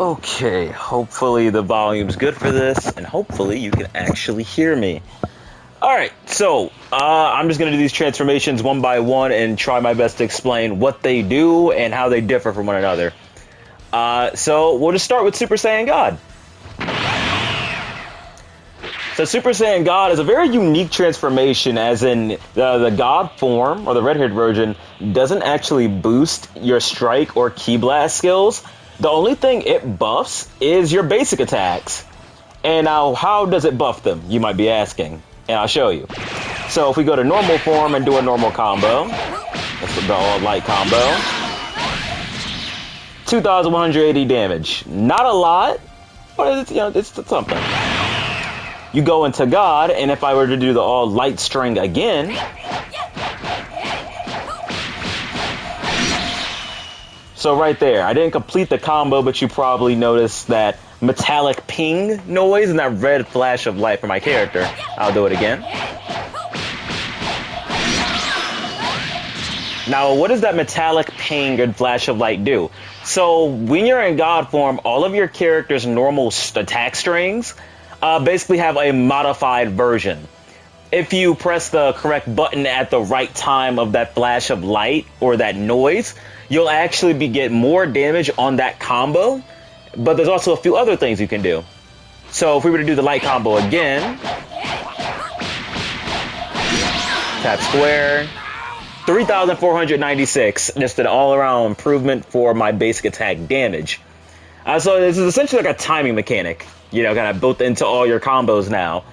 Okay, hopefully the volume's good for this, and hopefully you can actually hear me. Alright, so I'm just going to do these transformations one by one and try my best to explain what they do and how they differ from one another. So we'll just start with Super Saiyan God. So Super Saiyan God is a very unique transformation, as in the God form, or the red-haired version, doesn't actually boost your strike or ki blast skills. The only thing it buffs is your basic attacks. And now, how does it buff them, you might be asking? And I'll show you. So if we go to normal form and do a normal combo, that's the all-light combo, 2,180 damage. Not a lot, but it's something. You go into God, and if I were to do the all-light string again, so right there, I didn't complete the combo, but you probably noticed that metallic ping noise and that red flash of light for my character. I'll do it again. Now, what does that metallic ping and flash of light do? So when you're in God form, all of your character's normal attack strings basically have a modified version. If you press the correct button at the right time of that flash of light or that noise, you'll actually get more damage on that combo, but there's also a few other things you can do. So if we were to do the light combo again, tap square, 3,496, just an all-around improvement for my basic attack damage. So this is essentially like a timing mechanic, kind of built into all your combos now.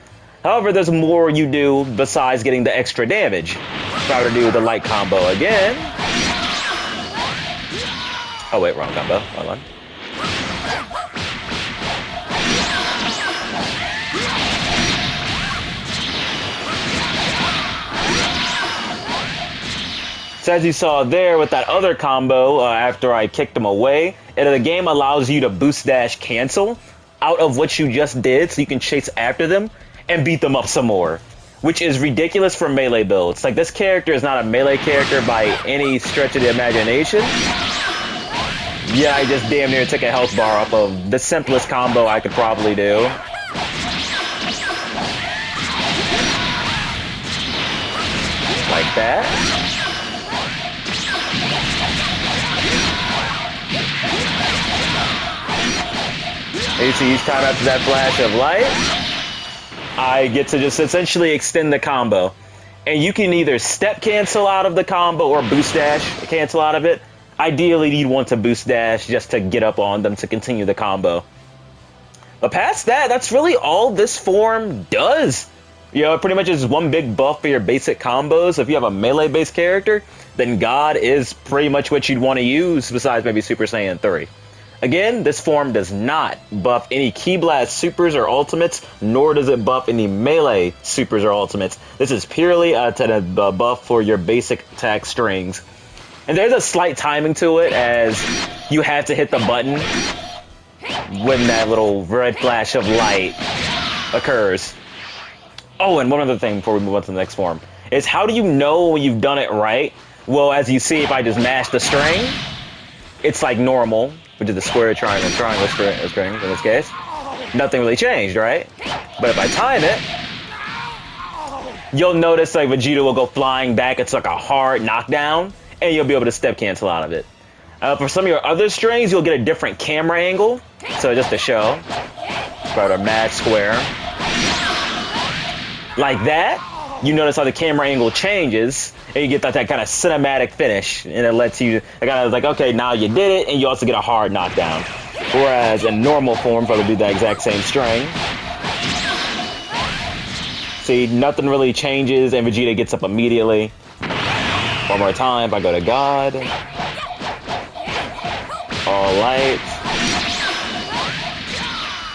However, there's more you do besides getting the extra damage. If I were to do the light combo again. Oh wait, wrong combo. Hold on. So as you saw there with that other combo, after I kicked him away, the game allows you to boost dash cancel out of what you just did, so you can chase after them and beat them up some more, which is ridiculous for melee builds. Like, this character is not a melee character by any stretch of the imagination. Yeah, I just damn near took a health bar off of the simplest combo I could probably do. Like that. You see, each time after that flash of light, I get to just essentially extend the combo. And you can either step cancel out of the combo or boost dash cancel out of it. Ideally, you'd want to boost dash just to get up on them to continue the combo. But past that, that's really all this form does. It pretty much is one big buff for your basic combos. If you have a melee-based character, then God is pretty much what you'd want to use, besides maybe Super Saiyan 3. Again, this form does not buff any Ki Blast supers or ultimates, nor does it buff any melee supers or ultimates. This is purely a buff for your basic attack strings. And there's a slight timing to it, as you have to hit the button when that little red flash of light occurs. Oh, and one other thing before we move on to the next form is, how do you know when you've done it right? Well, as you see, if I just mash the string, it's like normal, which is the square, triangle string in this case. Nothing really changed, right? But if I time it, you'll notice like Vegeta will go flying back. It's like a hard knockdown, and you'll be able to step cancel out of it. For some of your other strings, you'll get a different camera angle. So just to show, try to match square. Like that, you notice how the camera angle changes, and you get that kind of cinematic finish, and it lets you kind of like, okay, now you did it, and you also get a hard knockdown. Whereas in normal form, if I would do that exact same string, see, nothing really changes, and Vegeta gets up immediately. One more time, if I go to God, all light,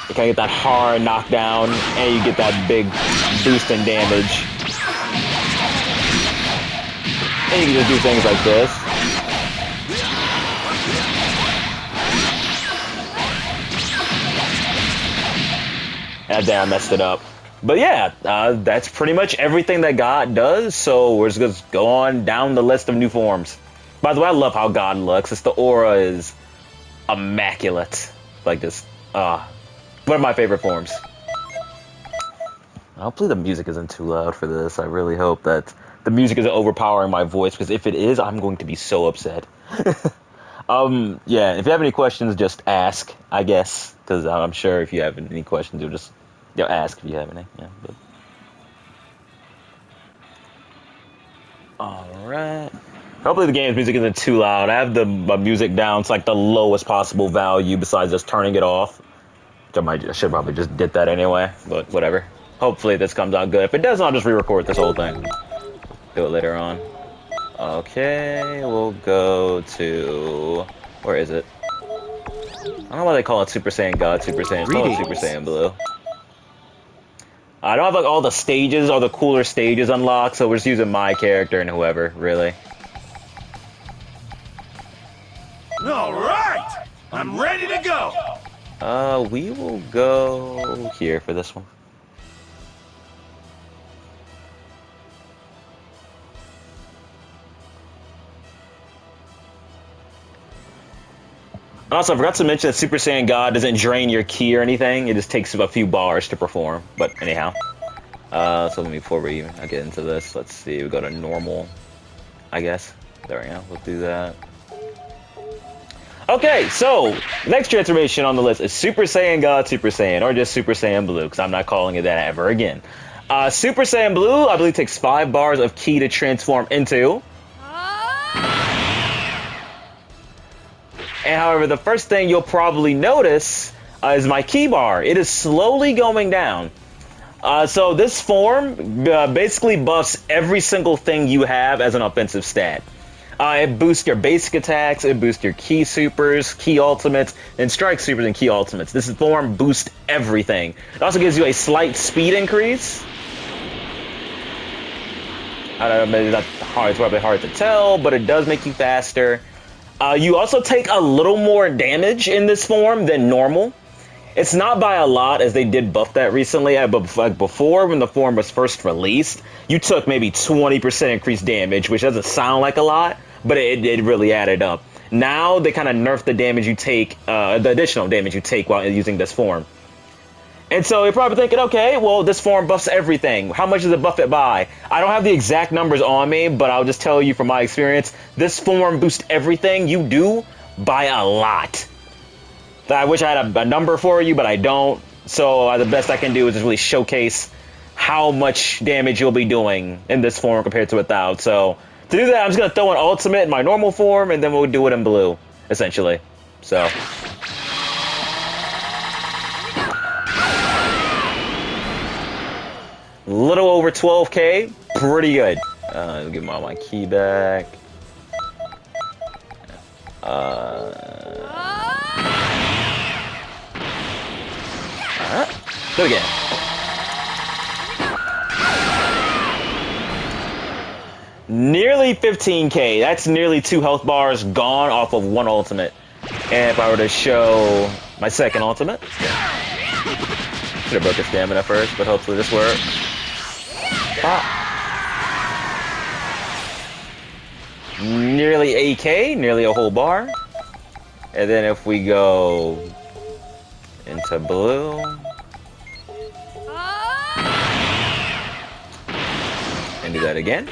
you kind of get that hard knockdown, and you get that big boost in damage. And you can just do things like this. And there, I messed it up. But yeah, that's pretty much everything that God does, so we're just going to go on down the list of new forms. By the way, I love how God looks. The aura is immaculate. like this. One of my favorite forms. Hopefully the music isn't too loud for this. I really hope that the music isn't overpowering my voice, because if it is, I'm going to be so upset. Yeah, if you have any questions, just ask, I guess, because I'm sure if you have any questions, you'll just ask if you have any. Yeah, but... Alright. Hopefully the game's music isn't too loud. I have the music down to like the lowest possible value besides just turning it off. Which I should probably just did that anyway, but whatever. Hopefully this comes out good. If it doesn't, I'll just re-record this whole thing. Do it later on. Okay, we'll go to... Where is it? I don't know why they call it Super Saiyan God, Super Saiyan. It's called Super Saiyan Blue. I don't have like all the stages, all the cooler stages unlocked, so we're just using my character and whoever, really. Alright! I'm ready to go! We will go here for this one. Also, I forgot to mention that Super Saiyan God doesn't drain your ki or anything. It just takes a few bars to perform. But anyhow. So let me, before we get into this, let's see. We go to normal, I guess. There we go. We'll do that. Okay, so next transformation on the list is Super Saiyan God, Super Saiyan, or just Super Saiyan Blue, because I'm not calling it that ever again. Super Saiyan Blue, I believe, takes 5 bars of ki to transform into. And however, the first thing you'll probably notice is my ki bar. It is slowly going down. So this form basically buffs every single thing you have as an offensive stat. It boosts your basic attacks, it boosts your ki supers, ki ultimates, and strike supers and ki ultimates. This form boosts everything. It also gives you a slight speed increase. I don't know, maybe that's hard, it's probably hard to tell, but it does make you faster. You also take a little more damage in this form than normal. It's not by a lot, as they did buff that recently, but like before, when the form was first released, you took maybe 20% increased damage, which doesn't sound like a lot, but it really added up. Now, they kind of nerf the damage you take, the additional damage you take while using this form. And so you're probably thinking, okay, well, this form buffs everything. How much does it buff it by? I don't have the exact numbers on me, but I'll just tell you from my experience, this form boosts everything you do by a lot. I wish I had a number for you, but I don't. So the best I can do is just really showcase how much damage you'll be doing in this form compared to without. So to do that, I'm just going to throw an ultimate in my normal form, and then we'll do it in blue, essentially. So... little over 12k, pretty good. Give all my ki back. Do it again. Nearly 15k. That's nearly 2 health bars gone off of 1 ultimate. And if I were to show my second ultimate, should have broke his stamina first, but hopefully this works. Nearly 8k, nearly a whole bar. And then if we go into blue, and do that again.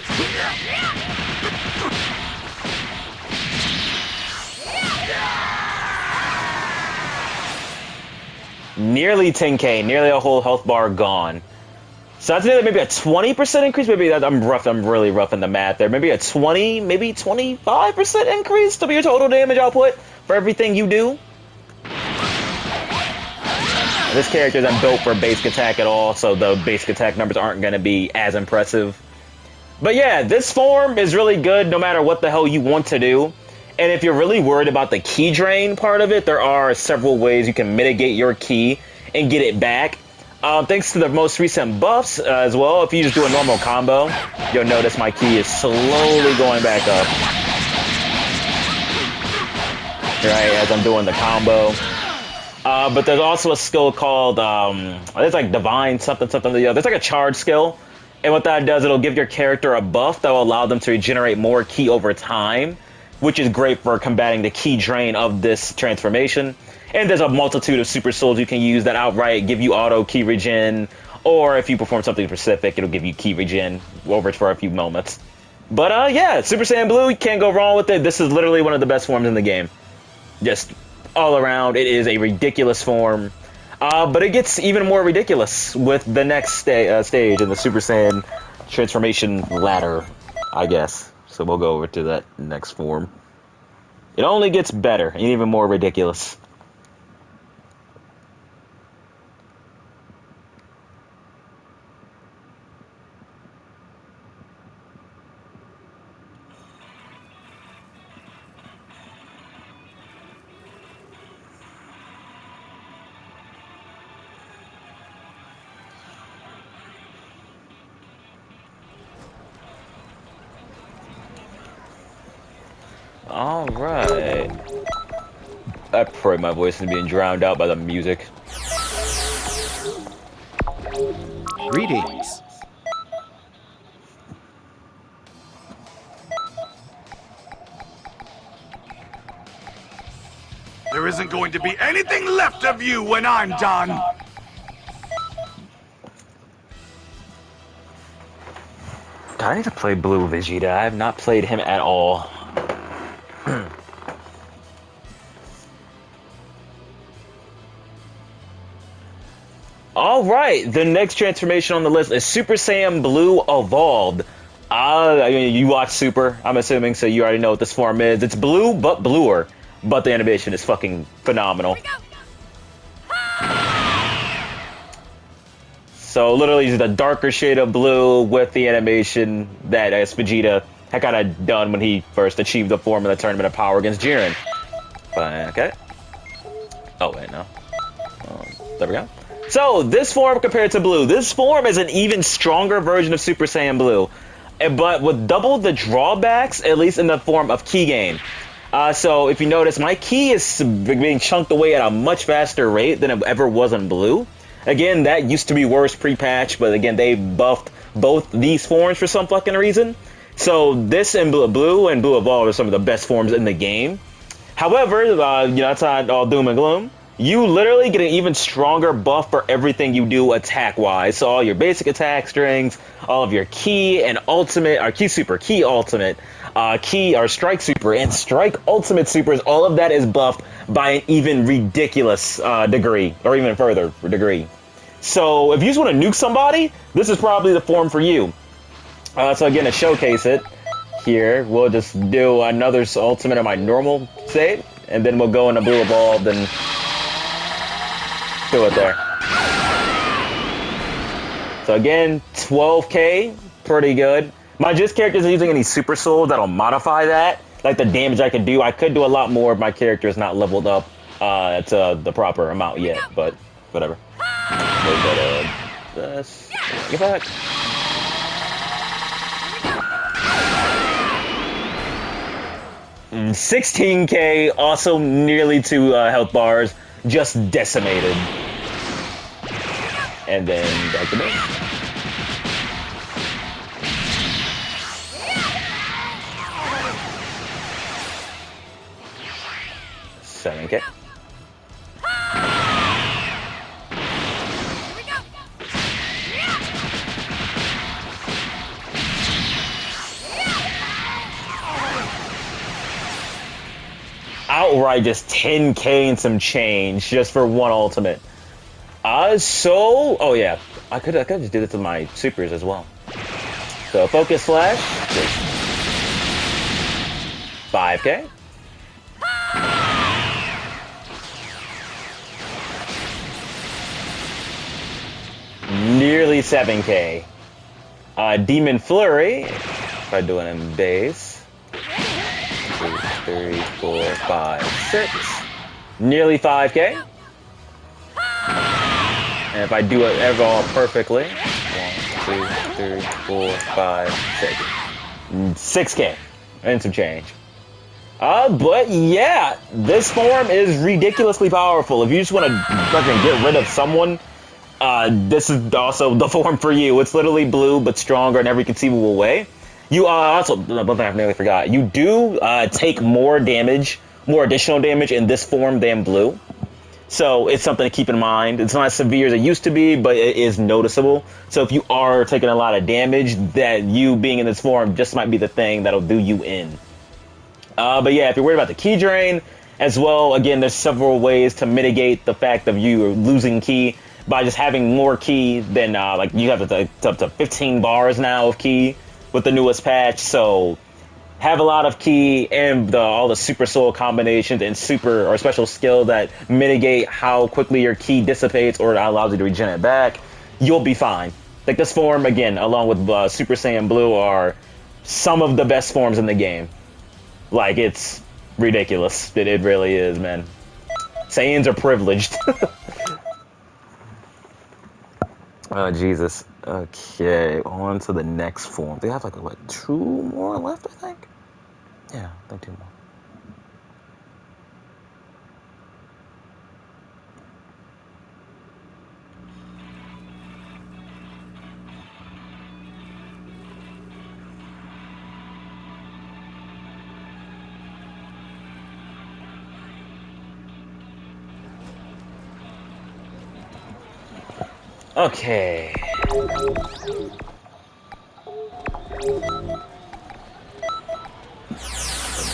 Nearly 10k, nearly a whole health bar gone. So that's maybe a 20% increase. Maybe I'm really rough in the math there. Maybe a 20, maybe 25% increase to your total damage output for everything you do. This character isn't built for basic attack at all, so the basic attack numbers aren't going to be as impressive. But yeah, this form is really good no matter what the hell you want to do. And if you're really worried about the ki drain part of it, there are several ways you can mitigate your ki and get it back. Thanks to the most recent buffs as well, if you just do a normal combo, you'll notice my ki is slowly going back up. Right, as I'm doing the combo. But there's also a skill called, it's like Divine something. There's like a charge skill. And what that does, it'll give your character a buff that will allow them to regenerate more ki over time, which is great for combating the ki drain of this transformation. And there's a multitude of super souls you can use that outright give you auto key regen, or if you perform something specific, it'll give you key regen over for a few moments. But yeah, Super Saiyan Blue, you can't go wrong with it. This is literally one of the best forms in the game. Just all around, it is a ridiculous form. But it gets even more ridiculous with the next stage in the Super Saiyan transformation ladder, I guess. So we'll go over to that next form. It only gets better and even more ridiculous. Alright. I pray my voice is being drowned out by the music. Greetings. There isn't going to be anything left of you when I'm done. I need to play Blue Vegeta. I have not played him at all. Alright, the next transformation on the list is Super Saiyan Blue Evolved. I mean, you watch Super, I'm assuming, so you already know what this form is. It's blue, but bluer. But the animation is fucking phenomenal. So literally just a darker shade of blue with the animation that Vegeta had kind of done when he first achieved the form in the Tournament of Power against Jiren. But, okay. Oh, wait, no. There we go. So, this form compared to Blue. This form is an even stronger version of Super Saiyan Blue. But with double the drawbacks, at least in the form of key gain. So, if you notice, my key is being chunked away at a much faster rate than it ever was in Blue. Again, that used to be worse pre-patch, but again, they buffed both these forms for some fucking reason. So, this and Blue and Blue Evolved are some of the best forms in the game. However, you know, that's not all doom and gloom. You literally get an even stronger buff for everything you do attack-wise. So all your basic attack strings, all of your key and ultimate, or key super, key ultimate, key or strike super, and strike ultimate supers, all of that is buffed by an even ridiculous degree, or even further degree. So if you just want to nuke somebody, this is probably the form for you. So again, to showcase it, here, we'll just do another ultimate in my normal state, and then we'll go into Blue Evolved and do it there. So again, 12k, pretty good. My character isn't using any super souls that'll modify that. Like the damage I could do. I could do a lot more if my character is not leveled up to the proper amount yet, but whatever. This. Get back. Mm, 16k, also nearly 2 health bars. Just decimated. And then back to me. $7k. Outright just 10k and some change just for one ultimate. Oh yeah, I could just do this with my supers as well. So focus slash, 5k. Nearly 7k. Demon Flurry, if I do it in base. 2, 3, 4, 5, 6. Nearly 5k. And if I do it ever all perfectly, 1, 2, 3, 4, 5, 6. 6k and some change. But yeah, this form is ridiculously powerful. If you just want to fucking get rid of someone, this is also the form for you. It's literally blue, but stronger in every conceivable way. You also, one thing I nearly forgot, you do take more damage, more additional damage in this form than blue. So it's something to keep in mind. It's not as severe as it used to be, but it is noticeable. So if you are taking a lot of damage, that you being in this form just might be the thing that'll do you in. But yeah, if you're worried about the ki drain as well, again, there's several ways to mitigate the fact of you losing ki by just having more ki than, like, you have up to 15 bars now of ki with the newest patch. So have a lot of ki and all the super soul combinations and super or special skill that mitigate how quickly your ki dissipates or allows you to regen it back. You'll be fine. Like, this form, again, along with Super Saiyan Blue, are some of the best forms in the game. Like, it's ridiculous. It really is, man. Saiyans are privileged. Oh, Jesus. Okay, on to the next form. They have, like, what, 2 more left, I think? Yeah, I think 2 more. Okay.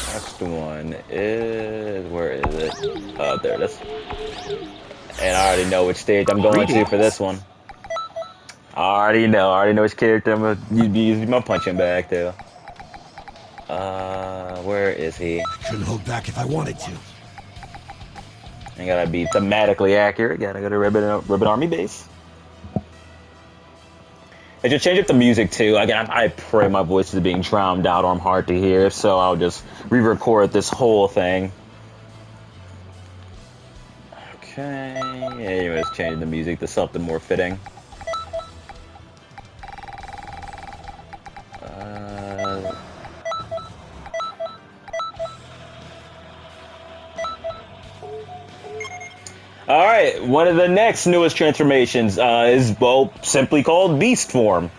Next one is, where is it? Oh, there it is. And I already know which stage I'm going to for this one. I already know which character I'm gonna use my punching bag to. Where is he? Couldn't hold back if I wanted to. I gotta be thematically accurate. Gotta go to Ribbon Army base. I should change up the music too. Again, I pray my voice is being drowned out or I'm hard to hear, so I'll just re-record this whole thing. Okay. Anyways, changing the music to something more fitting. Alright, one of the next newest transformations is, well, simply called Beast Form.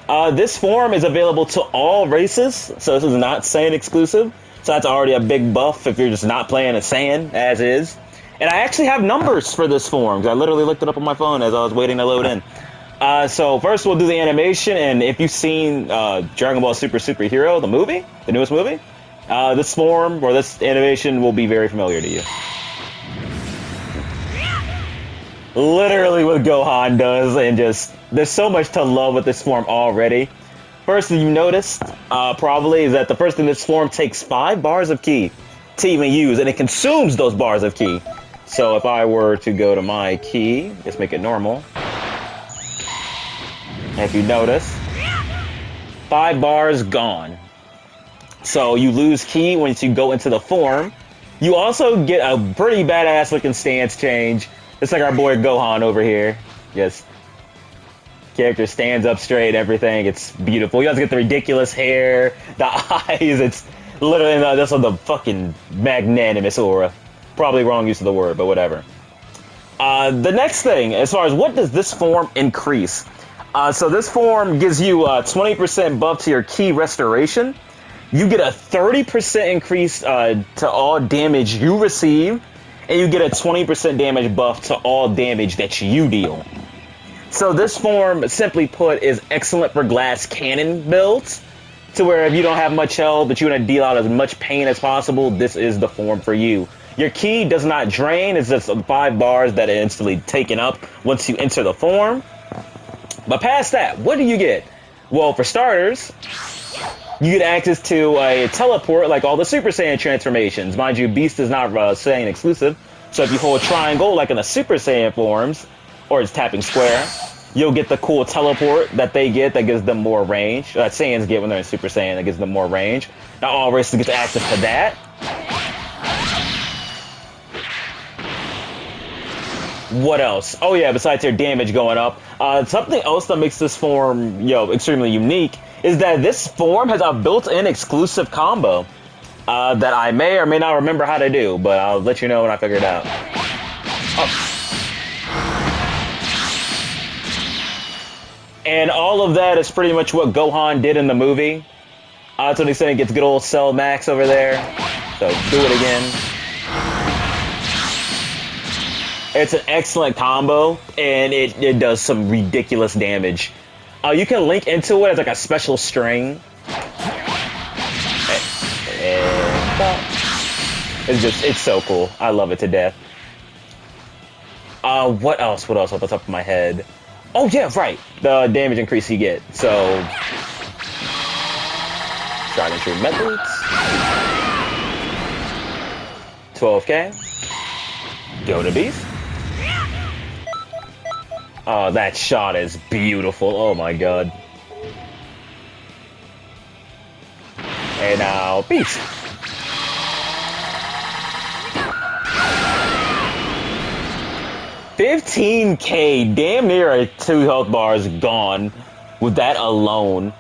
This form is available to all races, so this is not Saiyan exclusive. So that's already a big buff if you're just not playing a Saiyan, as is. And I actually have numbers for this form, 'cause I literally looked it up on my phone as I was waiting to load in. So first we'll do the animation, and if you've seen Dragon Ball Super Superhero, the movie, the newest movie, this form, or this animation will be very familiar to you. Literally what Gohan does, and just, there's so much to love with this form already. First thing you noticed, probably, is that the first thing this form takes 5 bars of ki to even use, and it consumes those bars of ki. So if I were to go to my ki, just make it normal. And if you notice, 5 bars gone. So you lose ki once you go into the form. You also get a pretty badass looking stance change. It's like our boy Gohan over here. Just character stands up straight, everything. It's beautiful. You also get the ridiculous hair, the eyes. It's literally that's the fucking magnanimous aura. Probably wrong use of the word, but whatever. The next thing, as far as what does this form increase? So this form gives you a 20% buff to your ki restoration. You get a 30% increase to all damage you receive. And you get a 20% damage buff to all damage that you deal. So this form, simply put, is excellent for glass cannon builds. To where if you don't have much health, but you want to deal out as much pain as possible, this is the form for you. Your ki does not drain, it's just 5 bars that are instantly taken up once you enter the form. But past that, what do you get? Well, for starters, you get access to a teleport like all the Super Saiyan transformations. Mind you, Beast is not Saiyan exclusive. So if you hold triangle like in the Super Saiyan forms, or it's tapping square, you'll get the cool teleport that they get that gives them more range. That Saiyans get when they're in Super Saiyan that gives them more range. Not all races get access to that. What else? Oh yeah, besides your damage going up, something else that makes this form, extremely unique is that this form has a built-in exclusive combo that I may or may not remember how to do, but I'll let you know when I figure it out. Oh. And all of that is pretty much what Gohan did in the movie. To an extent, it gets good old Cell Max over there. So do it again. It's an excellent combo, and it does some ridiculous damage. You can link into it as like a special string. And it's so cool. I love it to death. What else? What else off the top of my head? Oh yeah, right. The damage increase you get. So, tried and true methods. 12k. Go to beast. Oh, that shot is beautiful. Oh my god. And now beast. $15k, damn near 2 health bars gone with that alone.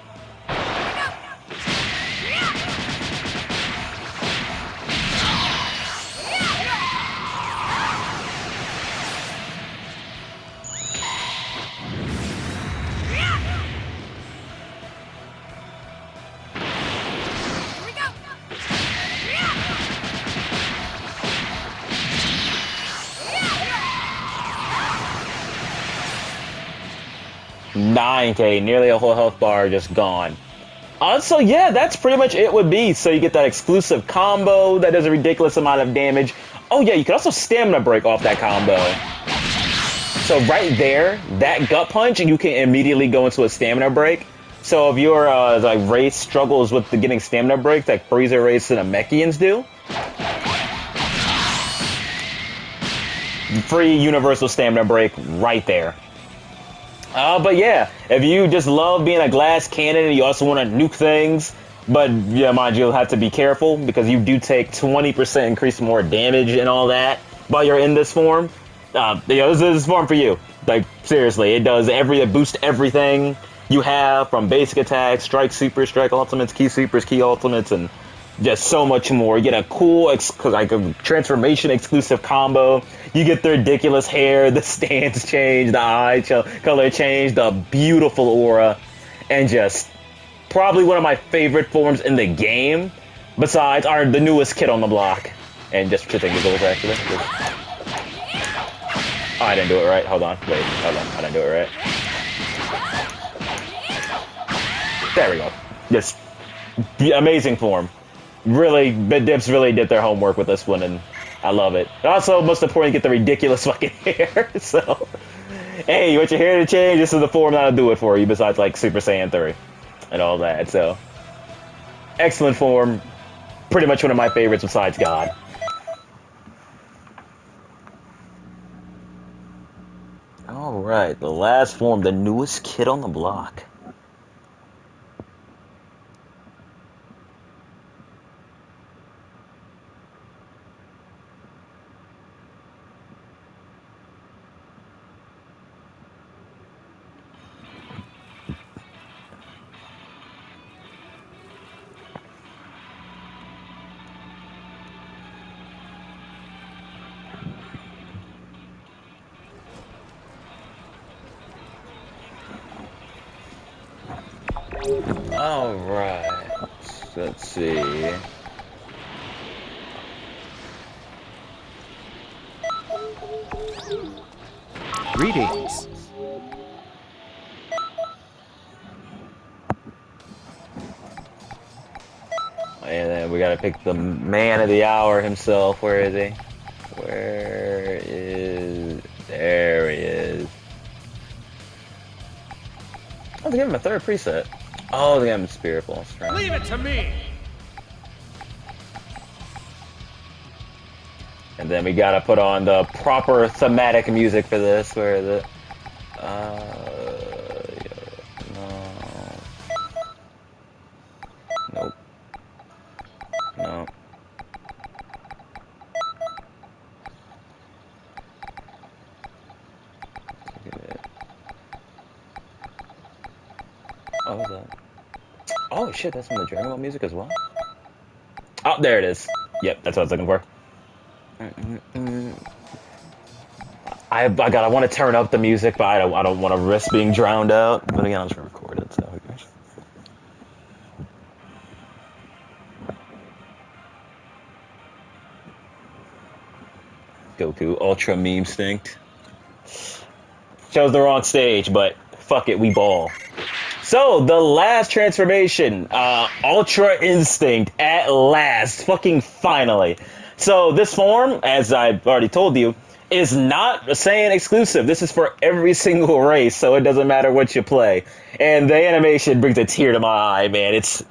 $9k, nearly a whole health bar just gone. So yeah, that's pretty much it would be. So you get that exclusive combo that does a ridiculous amount of damage. Oh yeah, you can also stamina break off that combo. So right there, that gut punch, you can immediately go into a stamina break. So if your like race struggles with getting stamina breaks, like Freezer race and Namekians do, free universal stamina break right there. But yeah, if you just love being a glass cannon and you also want to nuke things, but yeah, mind you, you'll have to be careful because you do take 20% increase more damage and all that while you're in this form. This is form for you. Like seriously, it boosts everything you have from basic attacks, strike, super, strike ultimates, key supers, key ultimates, and just so much more. You get a cool like a transformation exclusive combo. You get the ridiculous hair, the stance change, the eye color change, the beautiful aura, and just probably one of my favorite forms in the game. Besides, the newest kid on the block, and just for technicals actually. Oh, I didn't do it right. Hold on, wait, hold on, I didn't do it right. There we go. Just amazing form. Really, BitDips really did their homework with this one, and I love it. Also, most important, you get the ridiculous fucking hair. So, hey, you want your hair to change? This is the form that'll do it for you, besides, like, Super Saiyan 3 and all that. So, excellent form. Pretty much one of my favorites besides God. Alright, the last form, the newest kid on the block. Alright, let's see. Greetings. And then we gotta pick the man of the hour himself. Where is he? There he is. Oh, they gave him a third preset. Oh, they gave him Spirit Ball Strength. Leave it to me. And then we gotta put on the proper thematic music for this. Where is it? No. Nope. No. Oh, what's that? Oh shit, that's from the Dragon Ball music as well? Oh, there it is. Yep, that's what I was looking for. I want to turn up the music, but I don't want to risk being drowned out. But again, I'm just gonna record it, so who cares? Goku Ultra Meme Instinct. Chose the wrong stage, but fuck it, we ball. So, the last transformation, Ultra Instinct, at last, fucking finally. So, this form, as I've already told you, is not a Saiyan exclusive. This is for every single race, so it doesn't matter what you play. And the animation brings a tear to my eye, man. It's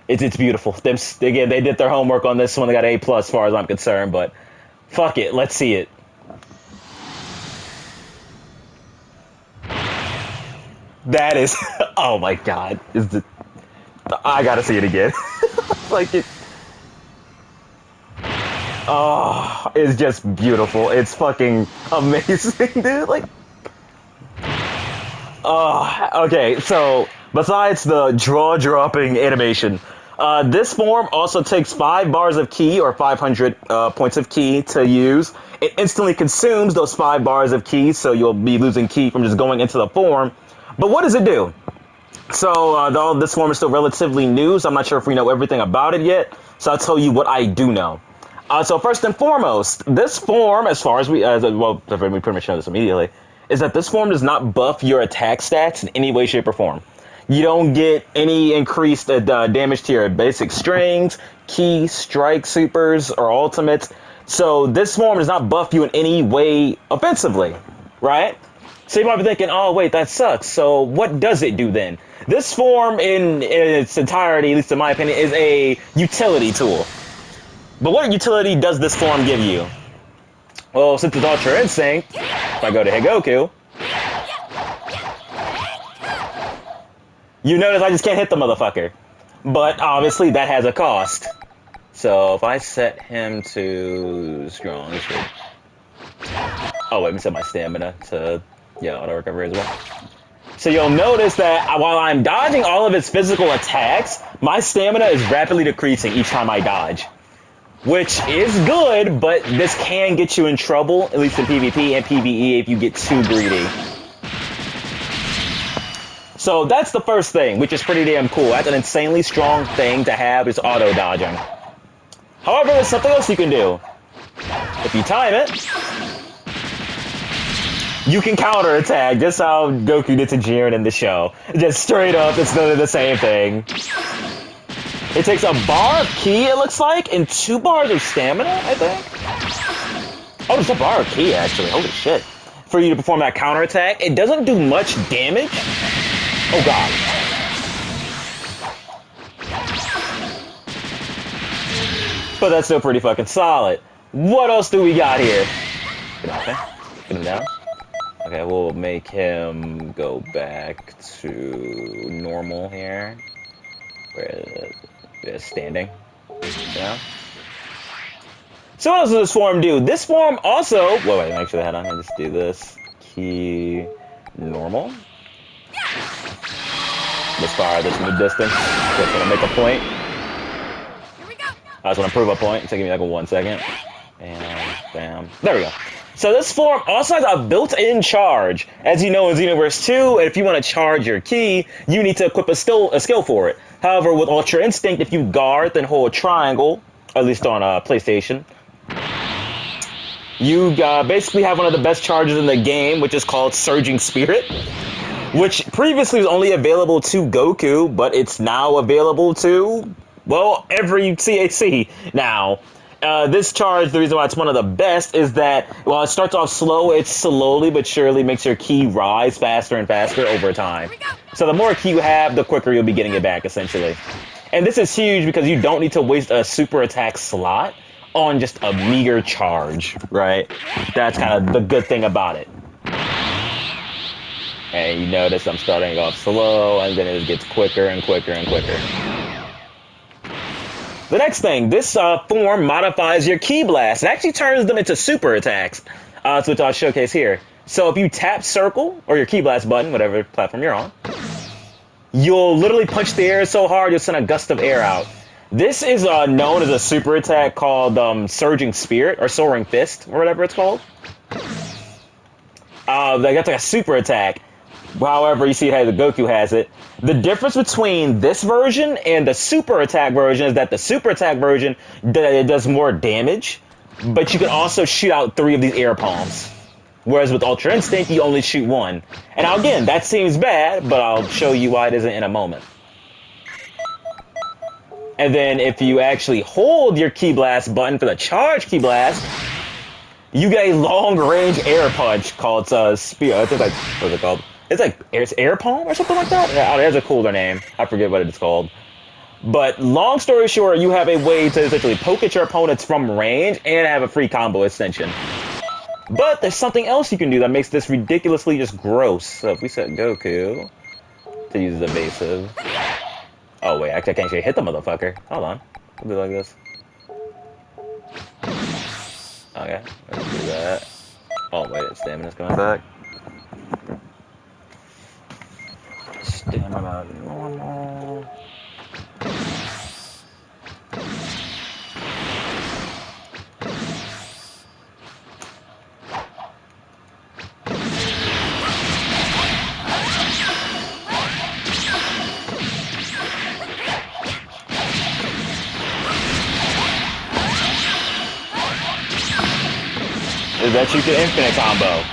beautiful. Again, they did their homework on this one. They got A+ as far as I'm concerned, but fuck it, let's see it. That is, oh my god, I gotta see it again. Like it, oh, it's just beautiful. It's fucking amazing, dude. Like, oh, okay. So besides the jaw-dropping animation, this form also takes 5 bars of ki or 500 points of ki to use. It instantly consumes those 5 bars of ki, so you'll be losing ki from just going into the form. But what does it do? So, though this form is still relatively new, so I'm not sure if we know everything about it yet. So I'll tell you what I do know. So first and foremost, this form, as far as we pretty much know this immediately, is that this form does not buff your attack stats in any way, shape, or form. You don't get any increased damage to your basic strings, ki, strike, supers, or ultimates. So this form does not buff you in any way offensively, right? So you might be thinking, oh, wait, that sucks. So what does it do then? This form in its entirety, at least in my opinion, is a utility tool. But what utility does this form give you? Well, since it's Ultra Instinct, if I go to hit Goku, you notice I just can't hit the motherfucker. But obviously that has a cost. So if I set him to strong, oh, wait, let me set my stamina to... yeah, auto recovery as well. So you'll notice that while I'm dodging all of his physical attacks, my stamina is rapidly decreasing each time I dodge. Which is good, but this can get you in trouble, at least in PvP and PvE, if you get too greedy. So that's the first thing, which is pretty damn cool. That's an insanely strong thing to have, is auto dodging. However, there's something else you can do. If you time it, you can counterattack, just how Goku did to Jiren in the show. Just straight up, it's literally the same thing. It takes a bar of ki, it looks like, and 2 bars of stamina, I think. Oh, it's a bar of ki, actually. Holy shit. For you to perform that counterattack. It doesn't do much damage. Oh, God. But that's still pretty fucking solid. What else do we got here? Okay. Get him down. Okay, we'll make him go back to normal here. Where is it? Standing. Yeah. So what else does this form do? This form also... wait, make sure the head on. Just do this. Key normal. Let's fire this mid-distance. Just want to make a point. Here we go. I just want to prove a point. It's taking me like 1 second. Bam, bam. There we go. So this form also has a built-in charge. As you know in Xenoverse 2, if you want to charge your ki, you need to equip a skill for it. However, with Ultra Instinct, if you guard, then hold triangle, at least on PlayStation, you basically have one of the best charges in the game, which is called Surging Spirit, which previously was only available to Goku, but it's now available to, well, every CAC now. This charge, the reason why it's one of the best is that while it starts off slow, it slowly but surely makes your ki rise faster and faster over time. So the more ki you have, the quicker you'll be getting it back, essentially. And this is huge because you don't need to waste a super attack slot on just a meager charge, right? That's kind of the good thing about it. And you notice I'm starting off slow, and then it gets quicker and quicker and quicker. The next thing, this form modifies your ki blast. It actually turns them into super attacks, which I'll showcase here. So if you tap circle, or your ki blast button, whatever platform you're on, you'll literally punch the air so hard you'll send a gust of air out. This is known as a super attack called Surging Spirit, or Soaring Fist, or whatever it's called. That's like a super attack. However, you see how the Goku has it. The difference between this version and the super attack version is that the super attack version does more damage. but you can also shoot out 3 of these air palms. Whereas with Ultra Instinct, you only shoot 1. And now again, that seems bad, but I'll show you why it isn't in a moment. And then if you actually hold your Ki Blast button for the charge Ki Blast, you get a long-range air punch called Spear. I think like, what's it called? It's like Air Palm or something like that? Yeah, there's a cooler name. I forget what it's called. But long story short, you have a way to essentially poke at your opponents from range and have a free combo extension. But there's something else you can do that makes this ridiculously just gross. So if we set Goku to use his evasive. Oh wait, actually I can't actually hit the motherfucker. Hold on. We'll do like this. Okay, let's do that. Oh wait, its stamina's coming back. Stamina normal. Is that you can infinite combo.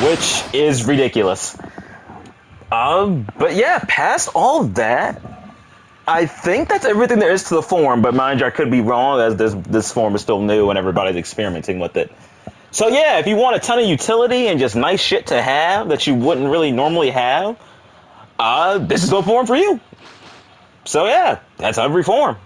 Which is ridiculous. But yeah, past all of that, I think that's everything there is to the form, but mind you, I could be wrong as this form is still new and everybody's experimenting with it. So yeah, if you want a ton of utility and just nice shit to have that you wouldn't really normally have, this is the form for you. So yeah, that's every form.